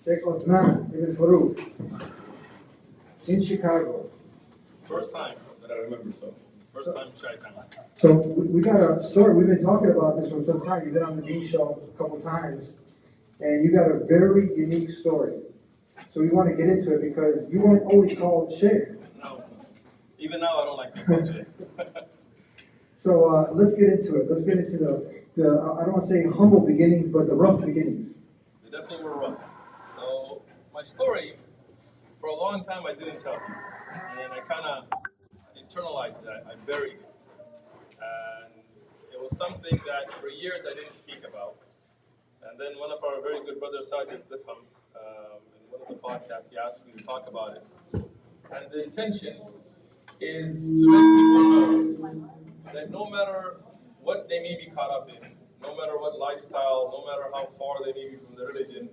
Sheikh Osman ibn Farouk in Chicago. First time that I remember, so. First time Sheikh. So we got a story. We've been talking about this for some time. You've been on the Deen show a couple times, and you got a very unique story. So we want to get into it because you weren't always called Sheikh. No. Even now, I don't like being called Sheikh. So let's get into it. Let's get into the I don't want to say humble beginnings, but the rough beginnings. They definitely were rough. So my story, for a long time, I didn't tell people. And I kind of internalized it. I buried it. And it was something that for years I didn't speak about. And then one of our very good brothers, Sergeant Litham, in one of the podcasts, he asked me to talk about it. And the intention is to let people know that no matter what they may be caught up in, no matter what lifestyle, no matter how far they may be from the religion,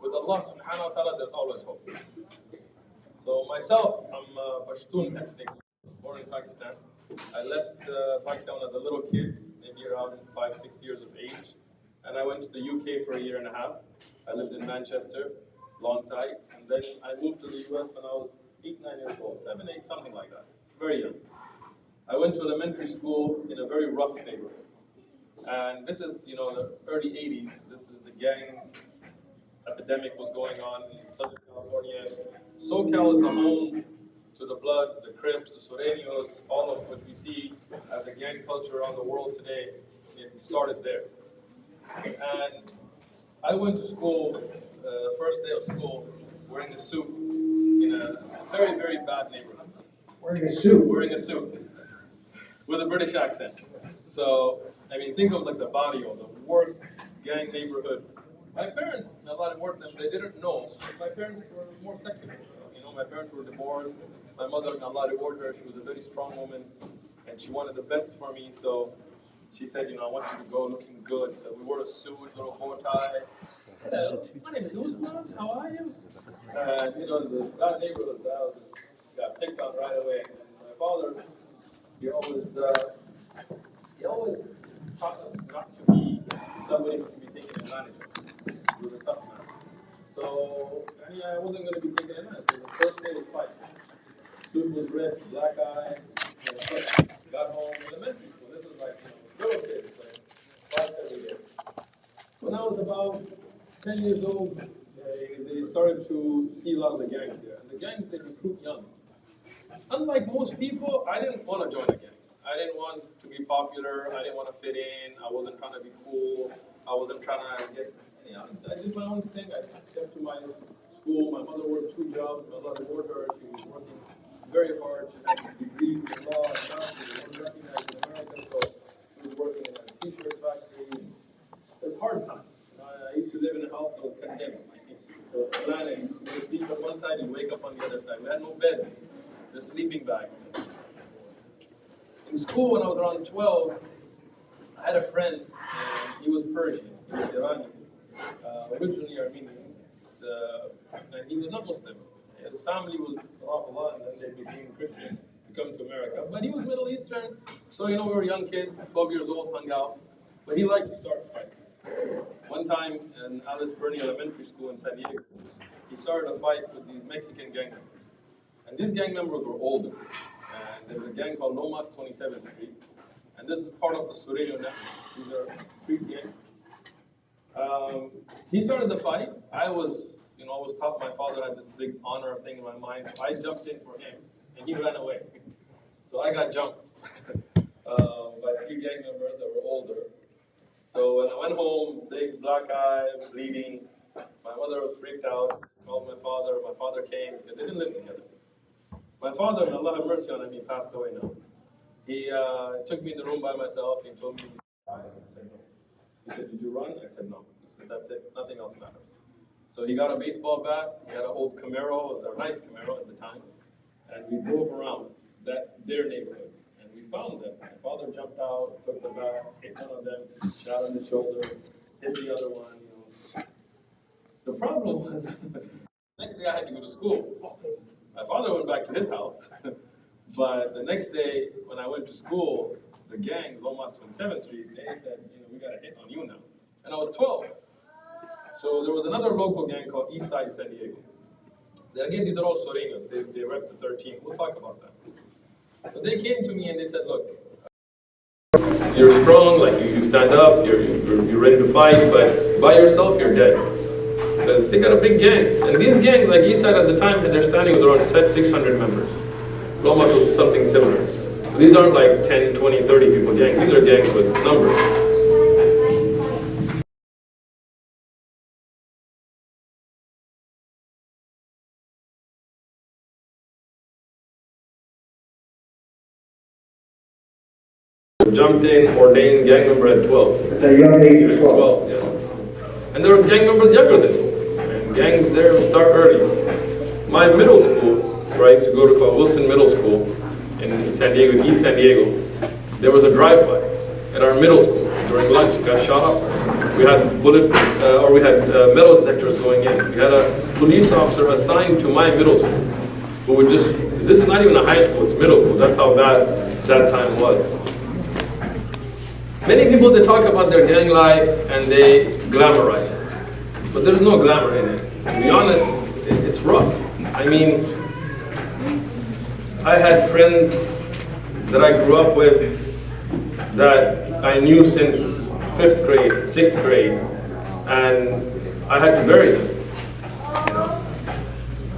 with Allah subhanahu wa ta'ala, there's always hope. So myself, I'm Pashtun ethnic, born in Pakistan. I left Pakistan as a little kid, maybe around 5-6 years of age. And I went to the UK for a year and a half. I lived in Manchester, alongside. And then I moved to the US when I was 8-9 years old, 7, 8, something like that, very young. I went to elementary school in a very rough neighborhood. And this is, the early 80s. This is the gang epidemic was going on in Southern California. SoCal is the home to the Bloods, the Crips, the Sureños, all of what we see as a gang culture around the world today. It started there. And I went to school, first day of school, wearing a suit in a very, very bad neighborhood. Wearing a suit? Wearing a suit. With a British accent. So, think of like the barrio, the worst gang neighborhood. My parents, Allah reward them, they didn't know. My parents were more secular. My parents were divorced. My mother, Allah reward her, she was a very strong woman, and she wanted the best for me. So she said, I want you to go looking good. So we wore a suit, little bow tie. Hello, my name is Usman. How are you? That neighborhood, the houses got picked on right away. And my father, he always taught us not to be somebody who can be taken advantage of. He was a tough man. So, I wasn't going to be taken advantage. So the first day was fight. Suit was red, black eye, got home, elementary school. This is like, little kids, fight every day. When I was about 10 years old, they started to see a lot of the gangs there. And the gangs, they recruit young. Unlike most people, I didn't want to join a gang. I didn't want to be popular. I didn't want to fit in. I wasn't trying to be cool. I wasn't trying to get, I did my own thing. I kept to my school. My mother worked 2 jobs. My mother worked her. She was working very hard. She had degrees in law and math. She was recognized in America. So she was working in a t-shirt factory. It was hard times. I used to live in a house that was condemned. It was slanted. You would sleep on one side and wake up on the other side. We had no beds. The sleeping bags. In school, when I was around 12, I had a friend, and he was Persian. He was Iranian, originally Armenian. He was not Muslim. His family was Allah, and then they became Christian to come to America. But he was Middle Eastern, so we were young kids, 12 years old, hung out. But he liked to start fights. One time in Alice Burney Elementary School in San Diego, he started a fight with these Mexican gang members. And these gang members were older. And there's a gang called Lomas 27th Street. And this is part of the Sureño network. These are street gangs. He started the fight. I was taught my father had this big honor thing in my mind. So I jumped in for him, and he ran away. So I got jumped by 3 gang members that were older. So when I went home, big black eye, bleeding. My mother was freaked out, called my father. My father came, because they didn't live together. My father, may Allah have mercy on him, he passed away now. He took me in the room by myself. He told me, I said no. He said, did you run? I said no. He said, that's it. Nothing else matters. So he got a baseball bat. He had an old Camaro, a nice Camaro at the time. And we drove around their neighborhood. And we found them. My father jumped out, took the bat, hit one of them, shot on the shoulder, hit the other one. The problem was, next day I had to go to school. My father went back to his house, but the next day when I went to school, the gang, Lomas 27th Street, they said, we got a hit on you now. And I was 12. So there was another local gang called East Side San Diego. Then again, these are all Sureños. They rep the 13. We'll talk about that. So they came to me and they said, look, you're strong, like you stand up, you're ready to fight, but by yourself, you're dead. Because they got a big gang. And these gangs, like Eastside at the time, their standing was around 600 members. Lomas was something similar. So these aren't like 10, 20, 30 people gangs. These are gangs with numbers. Jumped in, ordained gang member at 12. At the young age of 12. 12, yeah. And there were gang members younger than this. And gangs there start early. My middle school, where I used to go to called Wilson Middle School in San Diego, in East San Diego, there was a drive-by at our middle school during lunch. Got shot up. We had metal detectors going in. We had a police officer assigned to my middle school who would just, this is not even a high school, it's middle school. That's how bad that time was. Many people, they talk about their gang life and they glamorize it. But there's no glamour in it. To be honest, it's rough. I mean, I had friends that I grew up with that I knew since 5th grade, 6th grade, and I had to bury them.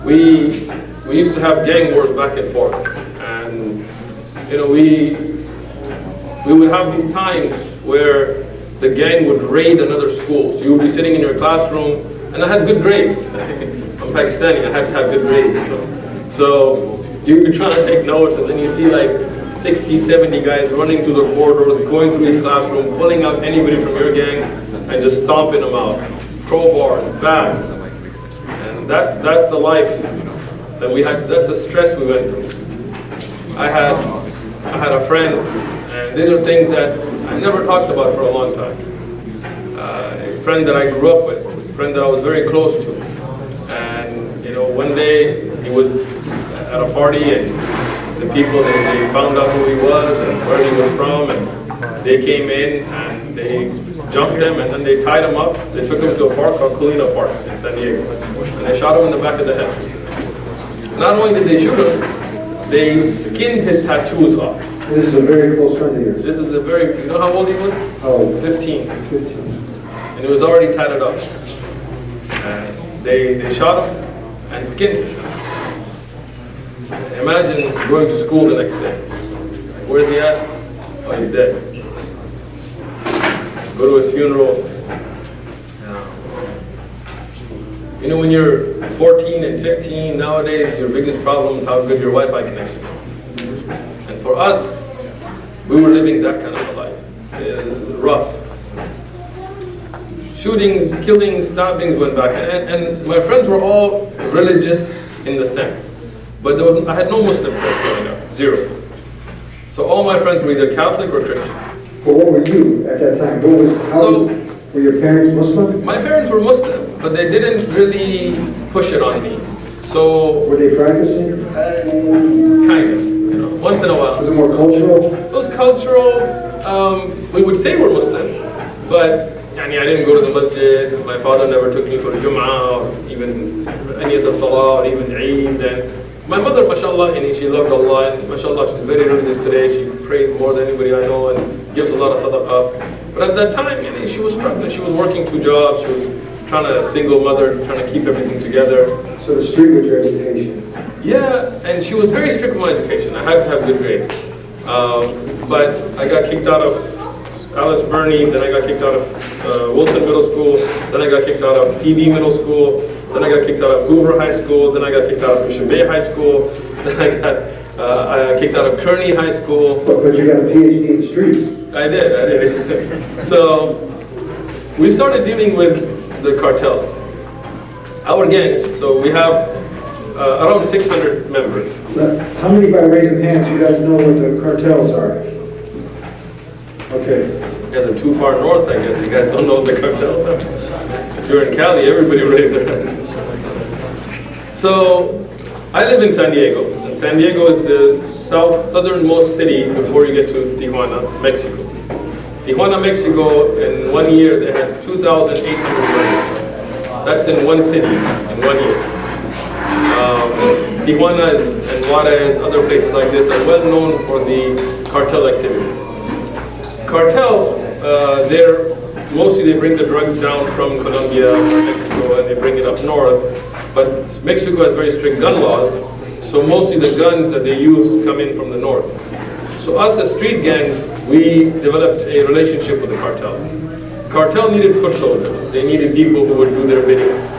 We used to have gang wars back and forth, and we would have these times where the gang would raid another school. So you would be sitting in your classroom, and I had good grades. I'm Pakistani, I had to have good grades. So you're trying to take notes, and then you see like 60, 70 guys running through the corridors, going through each classroom, pulling out anybody from your gang, and just stomping them out. Crowbars, bats. And that's the life that we had, that's the stress we went through. I had a friend, and these are things that I never talked about for a long time. A friend that I grew up with, a friend that I was very close to. And one day he was at a party, and the people, they found out who he was and where he was from, and they came in and they jumped him, and then they tied him up. They took him to a park called Colina Park in San Diego, and they shot him in the back of the head. Not only did they shoot him, they skinned his tattoos off. This is a very close friend of yours. This is a very, you know how old he was? How old? 15. 15. And he was already tatted up. And they shot him and skinned him. Imagine going to school the next day. Where's he at? Oh, he's dead. Go to his funeral. When you're 14 and 15, nowadays your biggest problem is how good your Wi-Fi connection is. And for us, we were living that kind of a life. It was rough. Shootings, killings, stabbings went back. And my friends were all religious in the sense. But I had no Muslim friends growing up, zero. So all my friends were either Catholic or Christian. Well, what were you at that time? Were your parents Muslim? My parents were Muslim, but they didn't really push it on me. So were they practicing? Kind of, once in a while. Was it more cultural? It was cultural. We would say we're Muslim, but I didn't go to the masjid. My father never took me for Jum'ah or even any of the Salah or even Eid. And my mother, mashallah, she loved Allah, and mashallah, she's very religious today. She prays more than anybody I know and gives a lot of sadaqah. But at that time, she was struggling. She was working 2 jobs. She was trying to, single mother, trying to keep everything together. So strict with your education? Yeah, and she was very strict with my education. I had to have good grades. But I got kicked out of Alice Burney, then I got kicked out of Wilson Middle School, then I got kicked out of PB Middle School, then I got kicked out of Hoover High School, then I got kicked out of Mission Bay High School, then I got kicked out of Kearney High School. But you got a PhD in the streets. I did. So we started dealing with the cartels. Our gang, so we have around 600 members. How many, by raising hands, you guys know what the cartels are? Okay. You guys are too far north, I guess. You guys don't know what the cartels are. If you're in Cali, everybody raised their hands. So I live in San Diego. And San Diego is the southernmost city before you get to Tijuana, Mexico. Tijuana, Mexico, in 1 year, they had 2,800 murders. That's in one city, in 1 year. Tijuana and Juarez, other places like this are well known for the cartel activities. Cartel, mostly they bring the drugs down from Colombia, Mexico, and they bring it up north. But Mexico has very strict gun laws, so mostly the guns that they use come in from the north. So us as street gangs, we developed a relationship with the cartel. Cartel needed foot soldiers. They needed people who would do their bidding.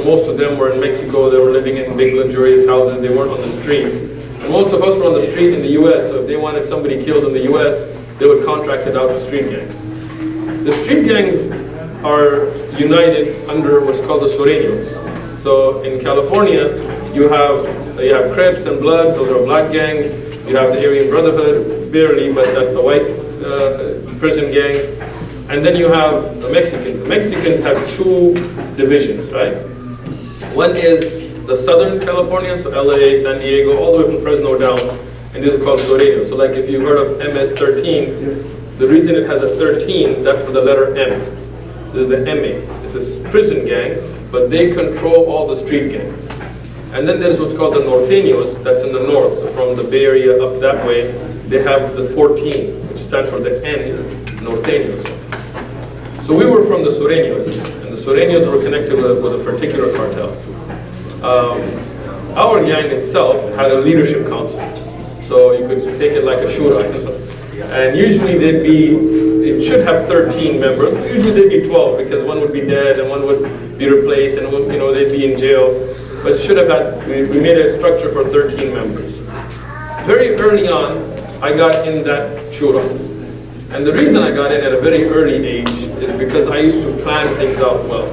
Most of them were in Mexico. They were living in big luxurious houses. They weren't on the streets. And most of us were on the street in the U.S., so if they wanted somebody killed in the U.S., they would contract it out to street gangs. The street gangs are united under what's called the Sureños. So in California, you have Crips and Bloods, those are black gangs. You have the Aryan Brotherhood, barely, but that's the white prison gang. And then you have the Mexicans. The Mexicans have two divisions, right? One is the Southern California, so LA, San Diego, all the way from Fresno down, and these are called Sureños. So like if you've heard of MS-13, the reason it has a 13, that's for the letter M. This is the MA. This is prison gang, but they control all the street gangs. And then there's what's called the Norteños, that's in the north, so from the Bay Area up that way, they have the 14, which stands for the N, Norteños. So we were from the Sureños, and the Sureños were connected with a particular cartel. Our gang itself had a leadership council, so you could take it like a shura. And usually it should have 13 members. Usually they'd be 12 because one would be dead and one would be replaced and one, they'd be in jail. But it should have had, we made a structure for 13 members. Very early on, I got in that shura. And the reason I got in at a very early age is because I used to plan things out well.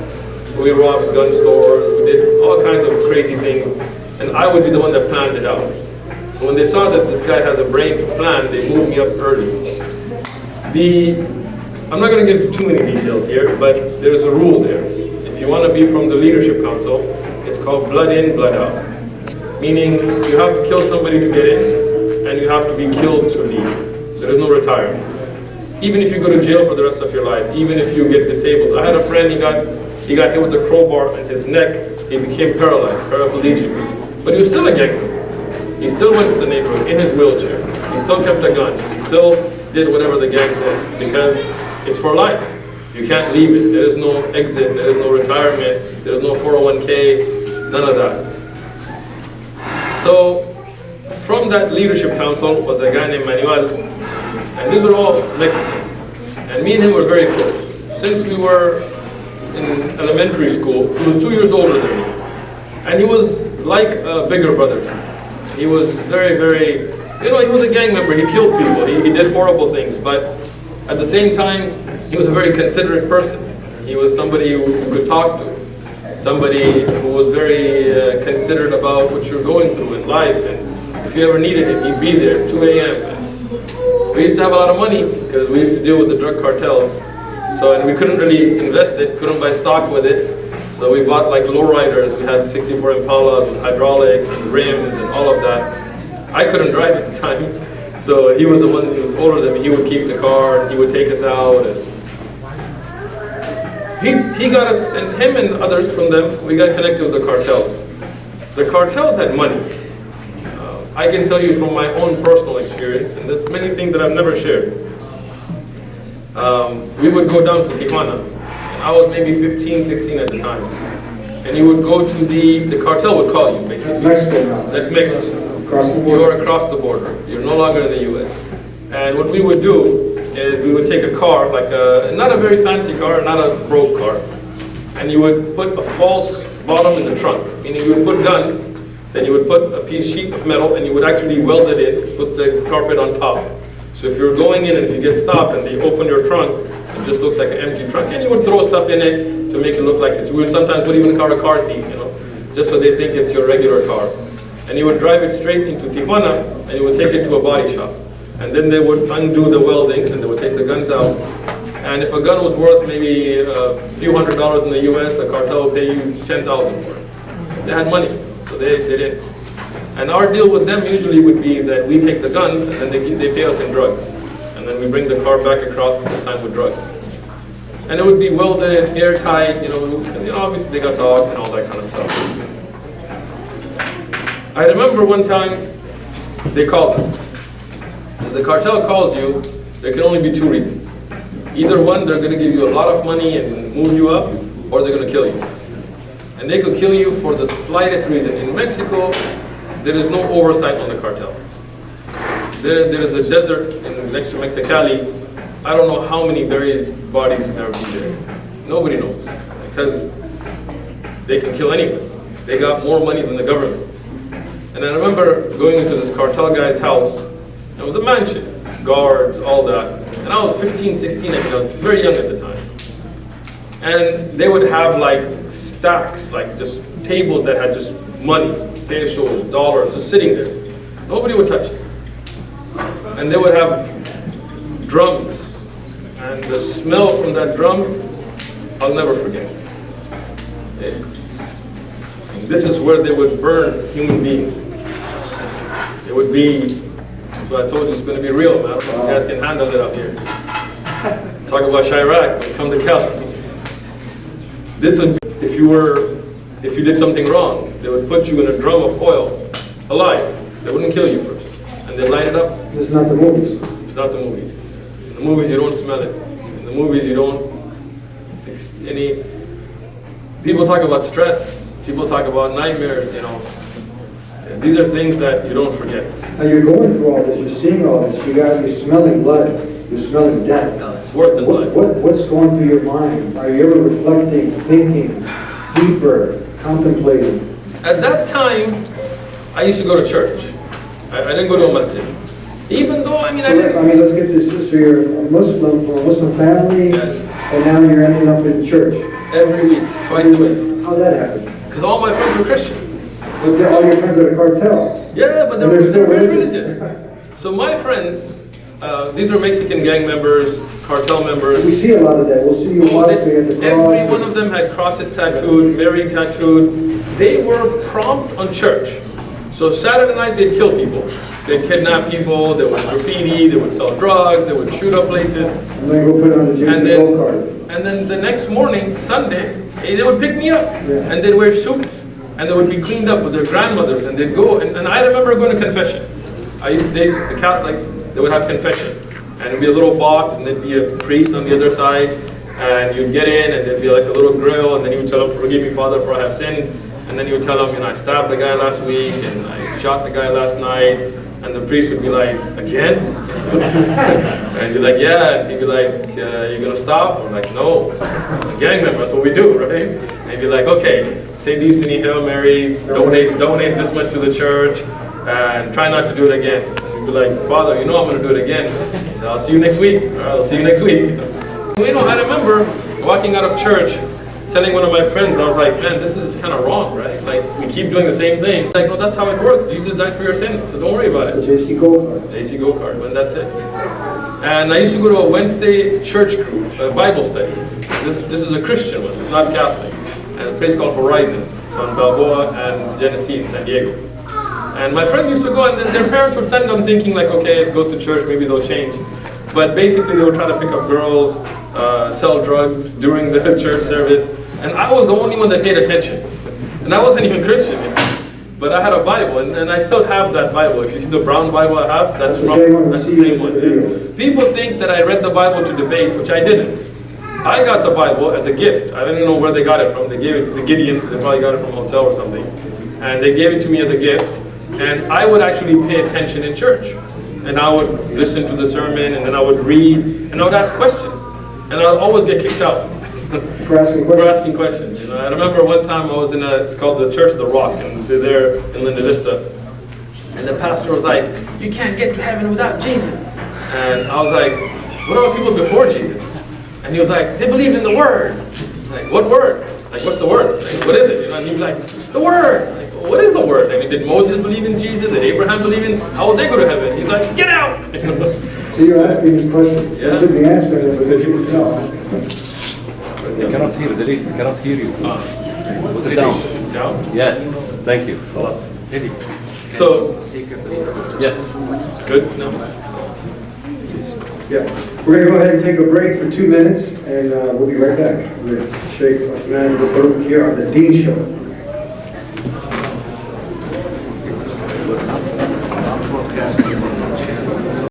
So we robbed gun stores, we did all kinds of crazy things, and I would be the one that planned it out. So when they saw that this guy has a brain to plan, they moved me up early. I'm not going to get into too many details here, but there's a rule there. If you want to be from the leadership council, it's called blood in, blood out. Meaning you have to kill somebody to get in, and you have to be killed to leave. There is no retirement. Even if you go to jail for the rest of your life, even if you get disabled. I had a friend, he got hit with a crowbar in his neck, he became paralyzed, paraplegic. But he was still a gangster. He still went to the neighborhood in his wheelchair. He still kept a gun. He still did whatever the gang said because it's for life. You can't leave it. There is no exit. There is no retirement. There is no 401k. None of that. So from that leadership council was a guy named Manuel, and these were all Mexicans. And me and him were very close. Since we were in elementary school, he was 2 years older than me. And he was like a bigger brother to me. He was very, very, he was a gang member. He killed people. He did horrible things. But at the same time, he was a very considerate person. He was somebody who you could talk to. Somebody who was very considerate about what you're going through in life. And if you ever needed him, he'd be there, 2 a.m. We used to have a lot of money because we used to deal with the drug cartels. So, and we couldn't really invest it, couldn't buy stock with it. So we bought like lowriders. We had 64 Impalas with hydraulics and rims and all of that. I couldn't drive at the time. So he was the one who was older than me. He would keep the car and he would take us out. And he got us, and him and others from them, we got connected with the cartels. The cartels had money. I can tell you from my own personal experience, and there's many things that I've never shared. We would go down to Tijuana, and I was maybe 15, 16 at the time. And you would go to the cartel would call you, basically. That's Mexico. Across the border. You are across the border. You're no longer in the U.S. And what we would do is we would take a car, like not a very fancy car, not a broke car, and you would put a false bottom in the trunk, meaning you would put guns, then you would put a sheet of metal, and you would actually weld it in, put the carpet on top. So if you're going in and if you get stopped and they open your trunk, it just looks like an empty trunk, and you would throw stuff in it to make it look like it's. We would sometimes put even a car seat, just so they think it's your regular car. And you would drive it straight into Tijuana, and you would take it to a body shop. And then they would undo the welding, and they would take the guns out. And if a gun was worth maybe a few $100s in the U.S., the cartel would pay you $10,000 for it. They had money, so they didn't. And our deal with them usually would be that we take the guns, and then they pay us in drugs. And then we bring the car back across this time with drugs. And it would be welded, airtight, and obviously they got dogs and all that kind of stuff. I remember one time they called us. If the cartel calls you, there can only be two reasons. Either one, they're going to give you a lot of money and move you up, or they're going to kill you. And they could kill you for the slightest reason. In Mexico, there is no oversight on the cartel. There is a desert next to Mexicali. I don't know how many buried bodies there be there. Nobody knows, because they can kill anyone. They got more money than the government. And I remember going into this cartel guy's house. It was a mansion, guards, all that. And I was 15, 16, I was very young at the time. And they would have like stacks, like just tables that had just money, pesos, dollars, just sitting there. Nobody would touch it. And they would have drums. And the smell from that drum, I'll never forget. This is where they would burn human beings. It would be, that's what I told you, it's going to be real, man. I don't know if you guys can handle it up here. Talk about Chirac, when it comes to Cal. This would, if you did something wrong, they would put you in a drum of oil, alive. They wouldn't kill you first. And they light it up. This is not the movies. It's not the movies. In the movies, you don't smell it. In the movies, you don't, people talk about stress. People talk about nightmares, These are things that you don't forget. Now you're going through all this, you're seeing all this, you're smelling blood, you're smelling death. No, it's worse than blood. What's going through your mind? Are you ever reflecting, thinking, deeper, contemplating? At that time, I used to go to church. I didn't go to a masjid. Even though, I didn't. Let's get this, so you're a Muslim, from a Muslim family, Yes. and now you're ending up in church. Every week, twice a week. How'd that happen? Because all my friends were Christian. But all your friends are the cartel. Yeah, but And they're still very religious. So my friends, these are Mexican gang members, cartel members. We see a lot of that. We'll see you watch, they get the cross. Every one of them had crosses tattooed, Mary tattooed. They were prompt on church. So Saturday night they'd kill people. They'd kidnap people, they would graffiti, they would sell drugs, they would shoot up places. And then go put it on the JC Gold card. And then the next morning, Sunday, they would pick me up. Yeah. And they'd wear suits. And they would be cleaned up with their grandmothers. And they'd go, and I remember going to confession. The Catholics, they would have confession. And it'd be a little box, and there'd be a priest on the other side. And you'd get in, and there'd be like a little grill, and then you would tell them, "Forgive me, Father, for I have sinned." And then you would tell them, I stabbed the guy last week, and I shot the guy last night. And the priest would be like, "Again?" And you're like, "Yeah." And he'd be like, "You gonna stop?" I'm like, "No, gang member, that's what we do, right?" And he'd be like, "Okay, say these many Hail Marys, donate this much to the church, and try not to do it again." And you'd be like, "Father, I'm gonna do it again. So I'll see you next week. All right, I'll see you next week." I remember walking out of church, telling one of my friends, I was like, "Man, this is kind of wrong, right? Like, we keep doing the same thing." Like, "No, that's how it works. Jesus died for your sins, so don't worry about it." The JC Gold card. JC Go card, and that's it. And I used to go to a Wednesday church group, a Bible study. This is a Christian one, it's not Catholic. And a place called Horizon. It's on Balboa and Genesee in San Diego. And my friends used to go, and then their parents would send them thinking like, okay, if it goes to church, maybe they'll change. But basically they would try to pick up girls, sell drugs during the church service. And I was the only one that paid attention. And I wasn't even Christian. But I had a Bible, and I still have that Bible. If you see the brown Bible I have, that's the same one. That's the same one. Yeah. People think that I read the Bible to debate, which I didn't. I got the Bible as a gift. I don't even know where they got it from. They gave it to Gideons. They probably got it from a hotel or something. And they gave it to me as a gift. And I would actually pay attention in church. And I would listen to the sermon, and then I would read, and I would ask questions. And I would always get kicked out. For asking questions. I remember one time I was in it's called the Church of the Rock, and they're there in Linda Vista. And the pastor was like, "You can't get to heaven without Jesus." And I was like, "What about people before Jesus?" And he was like, "They believed in the Word." Like, "What Word? Like, what's the Word? Like, what is it?" And he was like, "The Word." Like, well, "what is the Word?" I mean, did Moses believe in Jesus? Did Abraham believe in? How would they go to heaven? He's like, "Get out!" So you're asking these questions. Yeah. You should be answering them, but you would know. They cannot hear, the ladies cannot hear you. Put it down. Down? Yes, thank you. Ready? So, Yes. good? No? Yeah. We're gonna go ahead and take a break for 2 minutes, and we'll be right back with Sheikh Osman here on the Deen Show. Broadcast.